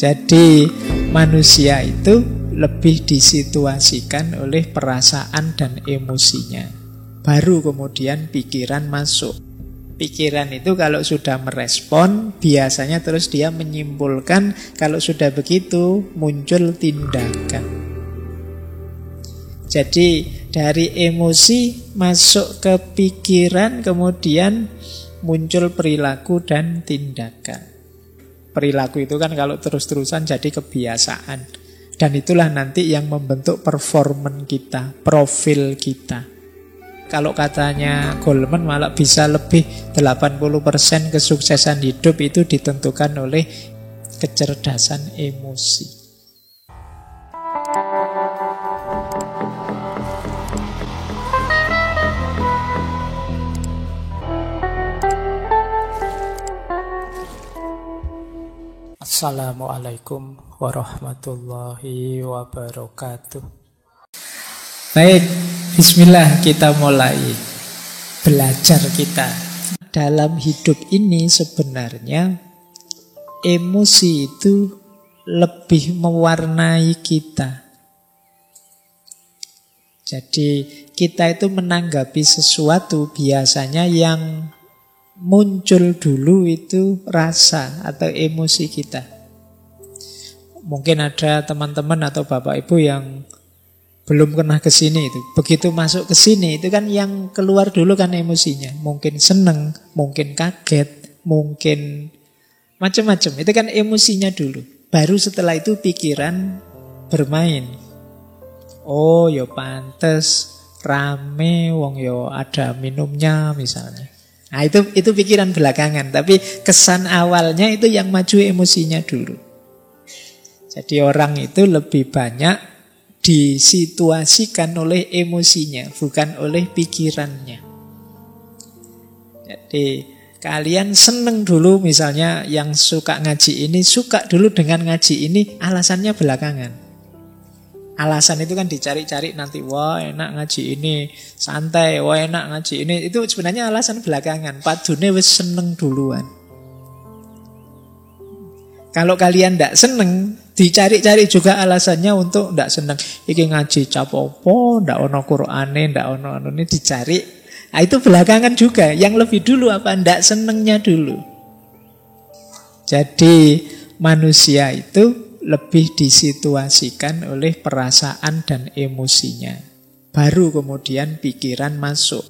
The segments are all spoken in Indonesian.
Jadi manusia itu lebih disituasikan oleh perasaan dan emosinya. Baru kemudian pikiran masuk. Pikiran itu kalau sudah merespon, biasanya terus dia menyimpulkan. Kalau sudah begitu, muncul tindakan. Jadi dari emosi masuk ke pikiran, kemudian muncul perilaku dan tindakan. Perilaku itu kan kalau terus-terusan jadi kebiasaan. Dan itulah nanti yang membentuk performan kita, profil kita. Kalau katanya Goleman malah bisa lebih 80% kesuksesan hidup itu ditentukan oleh kecerdasan emosi. Assalamualaikum warahmatullahi wabarakatuh. Baik, bismillah, kita mulai belajar kita. Dalam hidup ini sebenarnya emosi itu lebih mewarnai kita. Jadi kita itu menanggapi sesuatu biasanya yang muncul dulu itu rasa atau emosi kita. Mungkin ada teman-teman atau bapak ibu yang belum pernah ke sini itu. Begitu masuk ke sini itu kan yang keluar dulu kan emosinya. Mungkin seneng, mungkin kaget, mungkin macam-macam. Itu kan emosinya dulu. Baru setelah itu pikiran bermain. Oh, yo pantes rame, wong yo ada minumnya misalnya. Nah, itu pikiran belakangan, tapi kesan awalnya itu yang maju emosinya dulu. Jadi orang itu lebih banyak disituasikan oleh emosinya, bukan oleh pikirannya. Jadi kalian seneng dulu misalnya yang suka ngaji ini, suka dulu dengan ngaji ini, alasannya belakangan. Alasan itu kan dicari-cari nanti, wah enak ngaji ini, santai, wah enak ngaji ini. Itu sebenarnya alasan belakangan. Padune wis seneng duluan. Kalau kalian tidak seneng, dicari-cari juga alasannya untuk tidak seneng. Iki ngaji capopo, ndak ono Qur'ane, ndak ono ini dicari. Nah, itu belakangan juga. Yang lebih dulu apa? Ndak senengnya dulu. Jadi manusia itu lebih disituasikan oleh perasaan dan emosinya. Baru kemudian pikiran masuk.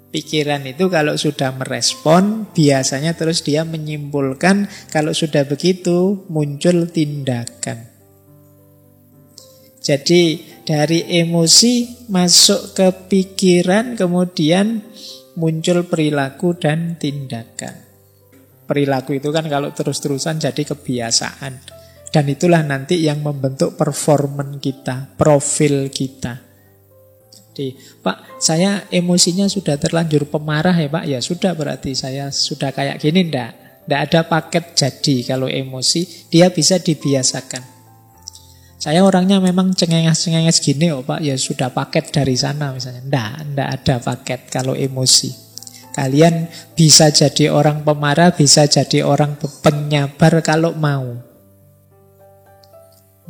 Pikiran itu kalau sudah merespon, biasanya terus dia menyimpulkan. Kalau sudah begitu, muncul tindakan. Jadi dari emosi masuk ke pikiran, kemudian muncul perilaku dan tindakan. Perilaku itu kan kalau terus-terusan jadi kebiasaan. Dan itulah nanti yang membentuk performan kita, profil kita. Pak, saya emosinya sudah terlanjur pemarah ya Pak. Ya sudah, berarti saya sudah kayak gini. Ndak ada paket jadi. Kalau emosi dia bisa dibiasakan. Saya orangnya memang cengenges-cengenges gini oh Pak. Ya sudah paket dari sana misalnya. Ndak ada paket kalau emosi. Kalian bisa jadi orang pemarah, bisa jadi orang penyabar kalau mau.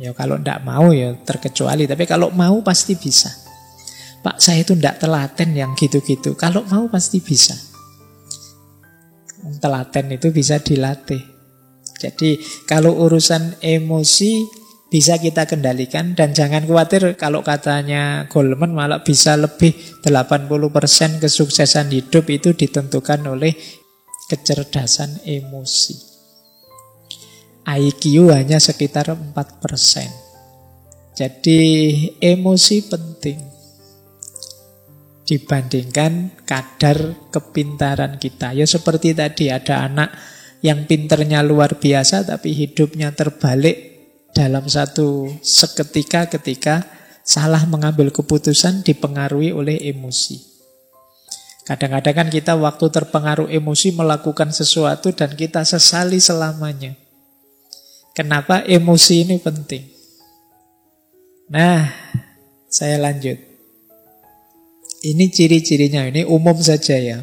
Ya kalau ndak mau ya terkecuali. Tapi kalau mau pasti bisa. Pak, saya itu tidak telaten yang gitu-gitu. Kalau mau pasti bisa. Telaten itu bisa dilatih. Jadi kalau urusan emosi bisa kita kendalikan. Dan jangan khawatir kalau katanya Goleman malah bisa lebih 80% kesuksesan hidup itu ditentukan oleh kecerdasan emosi. IQ hanya sekitar 4%. Jadi emosi penting dibandingkan kadar kepintaran kita. Ya seperti tadi ada anak yang pinternya luar biasa tapi hidupnya terbalik dalam satu seketika ketika salah mengambil keputusan dipengaruhi oleh emosi. Kadang-kadang kan kita waktu terpengaruh emosi melakukan sesuatu dan kita sesali selamanya. Kenapa emosi ini penting? Nah, saya lanjut. Ini ciri-cirinya, ini umum saja ya.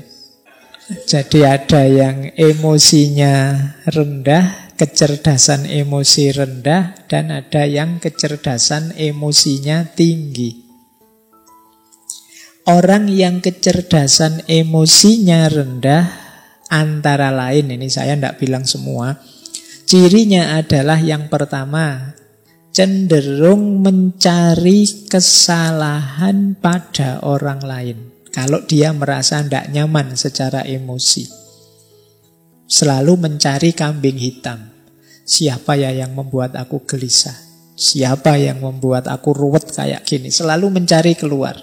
Jadi ada yang emosinya rendah kecerdasan emosi rendah dan ada yang kecerdasan emosinya tinggi. Orang yang kecerdasan emosinya rendah antara lain, ini saya tidak bilang semua, cirinya adalah yang pertama, cenderung mencari kesalahan pada orang lain. Kalau dia merasa tidak nyaman secara emosi, selalu mencari kambing hitam. Siapa ya yang membuat aku gelisah? Siapa yang membuat aku ruwet kayak gini? Selalu mencari keluar.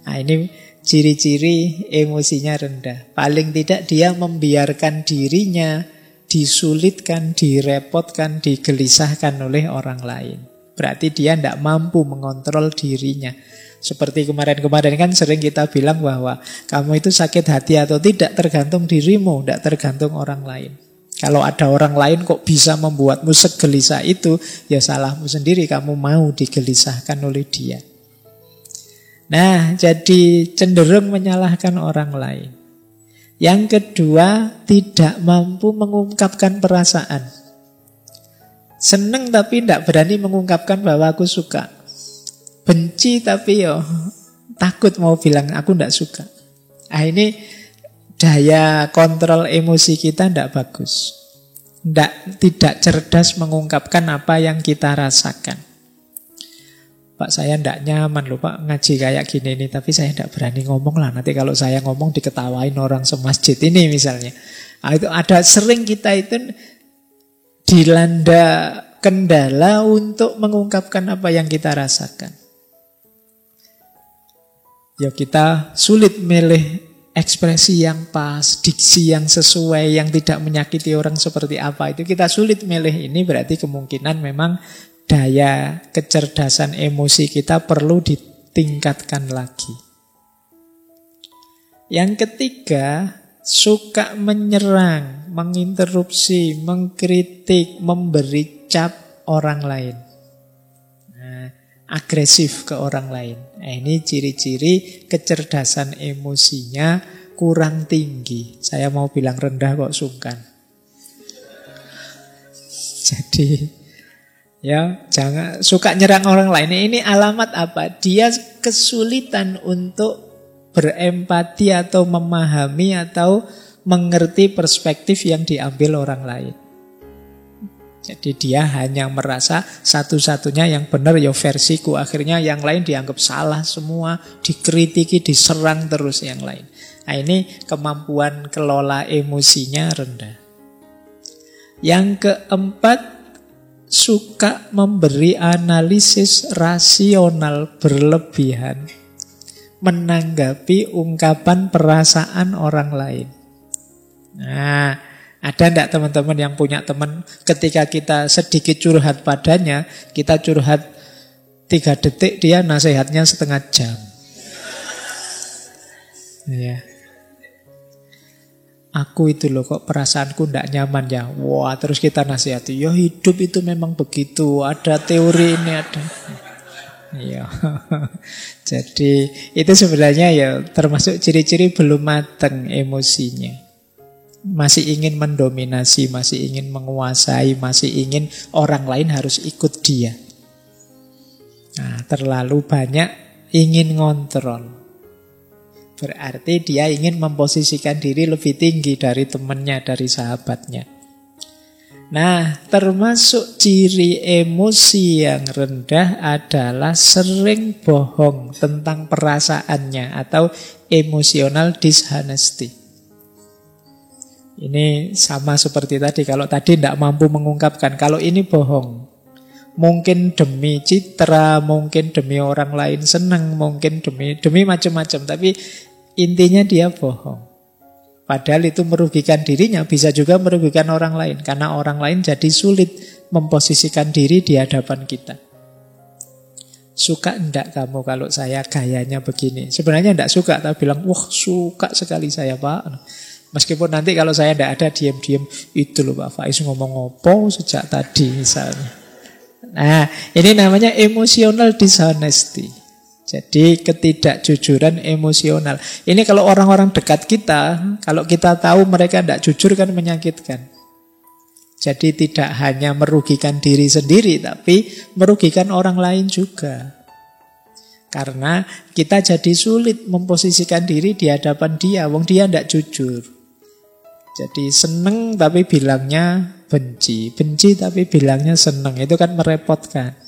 Nah, ini ciri-ciri emosinya rendah. Paling tidak dia membiarkan dirinya disulitkan, direpotkan, digelisahkan oleh orang lain. Berarti dia tidak mampu mengontrol dirinya. Seperti kemarin-kemarin kan sering kita bilang bahwa kamu itu sakit hati atau tidak tergantung dirimu, tidak tergantung orang lain. Kalau ada orang lain kok bisa membuatmu segelisah itu, ya salahmu sendiri, kamu mau digelisahkan oleh dia. Nah, jadi cenderung menyalahkan orang lain. Yang kedua, tidak mampu mengungkapkan perasaan. Seneng tapi tidak berani mengungkapkan bahwa aku suka. Benci tapi takut mau bilang aku tidak suka. Ah, ini daya kontrol emosi kita tidak bagus. Tidak cerdas mengungkapkan apa yang kita rasakan. Pak, saya tidak nyaman loh Pak ngaji kayak gini nih, tapi saya tidak berani ngomong lah. Nanti kalau saya ngomong diketawain orang semasjid ini misalnya. Nah, itu ada sering kita itu dilanda kendala untuk mengungkapkan apa yang kita rasakan. Ya kita sulit milih ekspresi yang pas, diksi yang sesuai, yang tidak menyakiti orang seperti apa. Itu kita sulit milih. Ini berarti kemungkinan memang daya kecerdasan emosi kita perlu ditingkatkan lagi. Yang ketiga, suka menyerang, menginterupsi, mengkritik, memberi cap orang lain. Agresif ke orang lain. Nah, ini ciri-ciri kecerdasan emosinya kurang tinggi. Saya mau bilang rendah kok sungkan. Jadi ya jangan suka nyerang orang lain. Ini alamat apa? Dia kesulitan untuk berempati atau memahami atau mengerti perspektif yang diambil orang lain. Jadi dia hanya merasa satu-satunya yang benar ya versiku. Akhirnya yang lain dianggap salah semua, dikritiki, diserang terus yang lain. Nah, ini kemampuan kelola emosinya rendah. Yang keempat, suka memberi analisis rasional berlebihan menanggapi ungkapan perasaan orang lain. Nah, ada enggak teman-teman yang punya teman ketika kita sedikit curhat padanya, kita curhat 3 detik, dia nasihatnya setengah jam. Ya. Aku itu loh kok perasaanku enggak nyaman ya. Wah, terus kita nasihati, ya hidup itu memang begitu, ada teori ini ada. Iya. Jadi itu sebenarnya ya termasuk ciri-ciri belum matang emosinya. Masih ingin mendominasi, masih ingin menguasai, masih ingin orang lain harus ikut dia. Nah, terlalu banyak ingin ngontrol. Berarti dia ingin memposisikan diri lebih tinggi dari temannya, dari sahabatnya. Nah, termasuk ciri emosi yang rendah adalah sering bohong tentang perasaannya atau emotional dishonesty. Ini sama seperti tadi. Kalau tadi tidak mampu mengungkapkan, kalau ini bohong. Mungkin demi citra, mungkin demi orang lain senang, mungkin demi macam-macam. Tapi intinya dia bohong. Padahal itu merugikan dirinya, bisa juga merugikan orang lain. Karena orang lain jadi sulit memposisikan diri di hadapan kita. Suka enggak kamu kalau saya gayanya begini? Sebenarnya enggak suka, tapi bilang, wah suka sekali saya Pak. Meskipun nanti kalau saya tidak ada diam-diam, itu loh Pak Faiz ngomong apa sejak tadi misalnya. Nah, ini namanya emotional dishonesty. Jadi ketidakjujuran emosional. Ini kalau orang-orang dekat kita, kalau kita tahu mereka tidak jujur kan menyakitkan. Jadi tidak hanya merugikan diri sendiri, tapi merugikan orang lain juga. Karena kita jadi sulit memposisikan diri di hadapan dia, wong dia tidak jujur. Jadi seneng tapi bilangnya benci, benci tapi bilangnya seneng, itu kan merepotkan.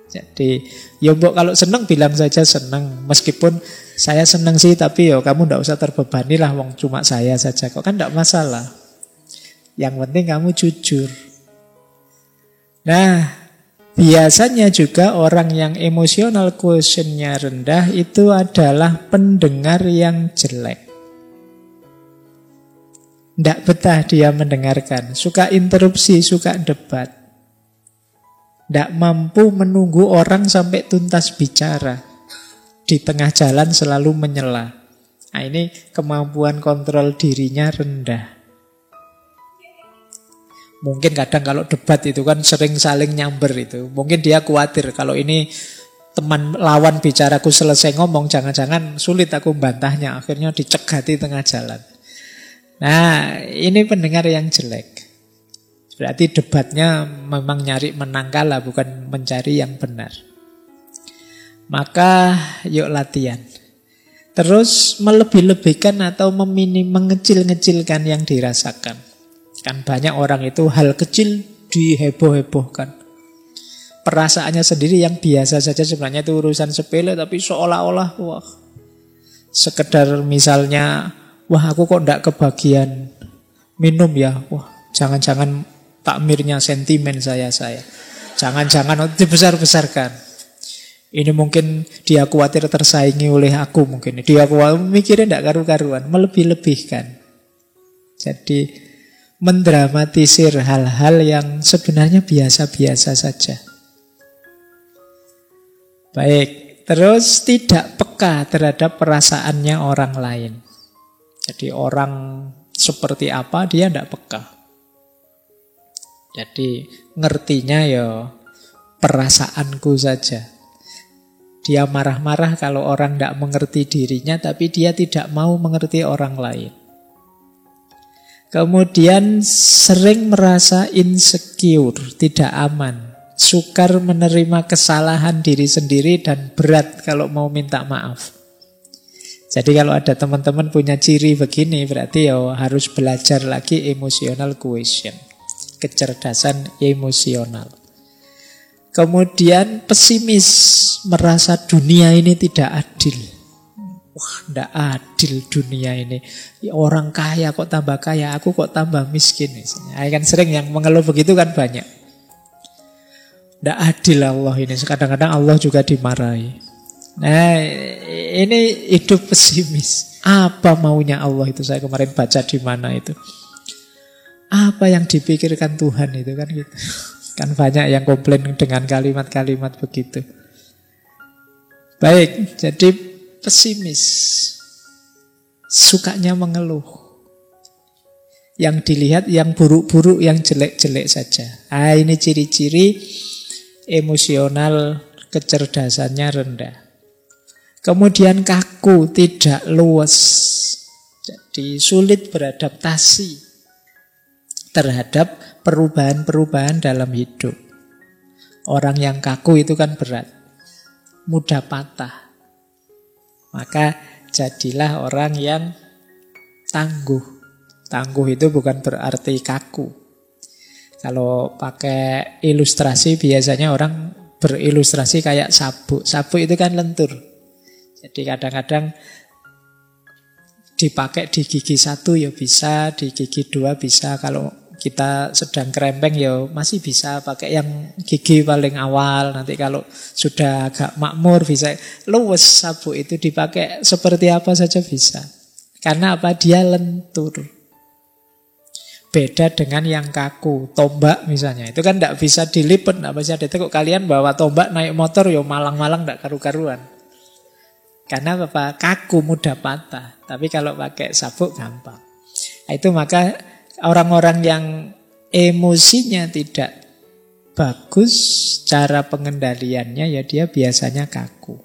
Jadi ya mbok kalau seneng bilang saja seneng, meskipun saya seneng sih, tapi ya kamu tidak usah terbebani lah, wong cuma saya saja kok, kan tidak masalah. Yang penting kamu jujur. Nah, biasanya juga orang yang emotional quotient-nya rendah itu adalah pendengar yang jelek. Tidak betah dia mendengarkan, suka interupsi, suka debat. Tidak mampu menunggu orang sampai tuntas bicara. Di tengah jalan selalu menyela. Nah, ini kemampuan kontrol dirinya rendah. Mungkin kadang kalau debat itu kan sering saling nyamber itu. Mungkin dia khawatir kalau ini teman lawan bicaraku selesai ngomong, jangan-jangan sulit aku bantahnya. Akhirnya dicegati tengah jalan. Nah, ini pendengar yang jelek. Berarti debatnya memang nyari menang kalah, bukan mencari yang benar. Maka yuk latihan. Terus melebih-lebihkan atau mengecil-ngecilkan yang dirasakan. Kan banyak orang itu hal kecil diheboh-hebohkan. Perasaannya sendiri yang biasa saja sebenarnya itu urusan sepele, tapi seolah-olah wah, sekedar misalnya, wah aku kok enggak kebagian minum ya, wah jangan-jangan takmirnya sentimen saya. Jangan-jangan dibesar-besarkan. Ini mungkin dia khawatir tersaingi oleh aku mungkin. Dia khawatir mikirnya enggak karu-karuan, melebih-lebihkan. Jadi mendramatisir hal-hal yang sebenarnya biasa-biasa saja. Baik, terus tidak peka terhadap perasaannya orang lain. Jadi orang seperti apa dia tidak peka. Jadi ngertinya ya perasaanku saja. Dia marah-marah kalau orang tidak mengerti dirinya, tapi dia tidak mau mengerti orang lain. Kemudian sering merasa insecure, tidak aman, sukar menerima kesalahan diri sendiri dan berat kalau mau minta maaf. Jadi kalau ada teman-teman punya ciri begini, berarti ya harus belajar lagi emotional quotient, kecerdasan emosional. Kemudian pesimis, merasa dunia ini tidak adil. Wah, tidak adil dunia ini. Orang kaya kok tambah kaya, aku kok tambah miskin. Kan sering yang mengeluh begitu kan banyak. Tidak adil Allah ini. Kadang-kadang Allah juga dimarahi. Nah, ini hidup pesimis. Apa maunya Allah itu? Saya kemarin baca di mana itu. Apa yang dipikirkan Tuhan itu kan gitu. Kan banyak yang komplain dengan kalimat-kalimat begitu. Baik, jadi pesimis, sukanya mengeluh. Yang dilihat yang buruk-buruk, yang jelek-jelek saja. Ini ciri-ciri emosional kecerdasannya rendah. Kemudian kaku, tidak luas. Jadi sulit beradaptasi terhadap perubahan-perubahan dalam hidup. Orang yang kaku itu kan berat, mudah patah. Maka jadilah orang yang tangguh. Tangguh itu bukan berarti kaku. Kalau pakai ilustrasi biasanya orang berilustrasi kayak sabuk. Sabuk itu kan lentur. Jadi kadang-kadang dipakai di gigi 1 ya bisa, di gigi 2 bisa. Kalau kita sedang kerempeng ya masih bisa pakai yang gigi paling awal. Nanti kalau sudah agak makmur bisa. Luwes sabuk itu dipakai seperti apa saja bisa. Karena apa? Dia lentur. Beda dengan yang kaku. Tombak misalnya, itu kan tidak bisa dilipat, tidak bisa ditekuk. Kalian bawa tombak naik motor ya malang-malang tidak karu-karuan. Karena apa? Kaku, mudah patah. Tapi kalau pakai sabuk gampang. Itu maka orang-orang yang emosinya tidak bagus, cara pengendaliannya ya dia biasanya kaku.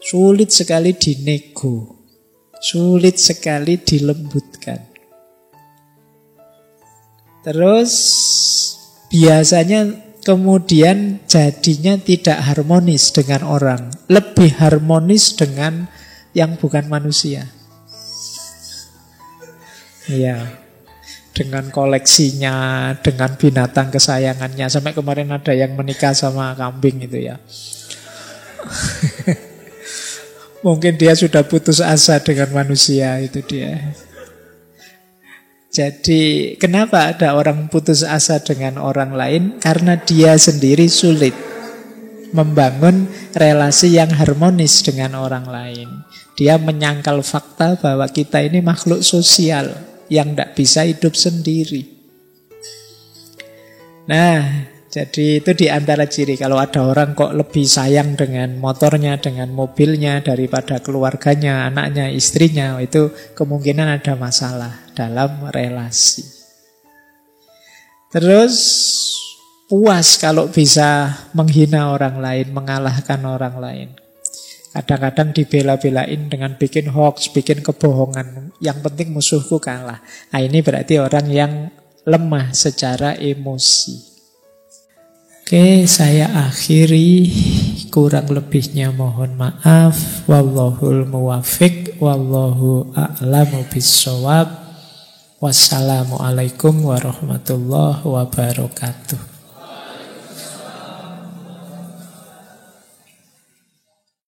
Sulit sekali dinego, sulit sekali dilembutkan. Terus biasanya kemudian jadinya tidak harmonis dengan orang, lebih harmonis dengan yang bukan manusia. Iya, dengan koleksinya, dengan binatang kesayangannya. Sampai kemarin ada yang menikah sama kambing itu ya. Mungkin dia sudah putus asa dengan manusia, itu dia. Jadi kenapa ada orang putus asa dengan orang lain? Karena dia sendiri sulit membangun relasi yang harmonis dengan orang lain. Dia menyangkal fakta bahwa kita ini makhluk sosial yang tidak bisa hidup sendiri. Nah, jadi itu di antara ciri. Kalau ada orang kok lebih sayang dengan motornya, dengan mobilnya daripada keluarganya, anaknya, istrinya, itu kemungkinan ada masalah dalam relasi. Terus puas kalau bisa menghina orang lain, mengalahkan orang lain. Kadang-kadang dibela-belain dengan bikin hoax, bikin kebohongan. Yang penting musuhku kalah. Nah, ini berarti orang yang lemah secara emosi. Oke, saya akhiri. Kurang lebihnya mohon maaf. Wallahul muwafiq, wallahu a'lamu bissawab. Wassalamualaikum warahmatullahi wabarakatuh.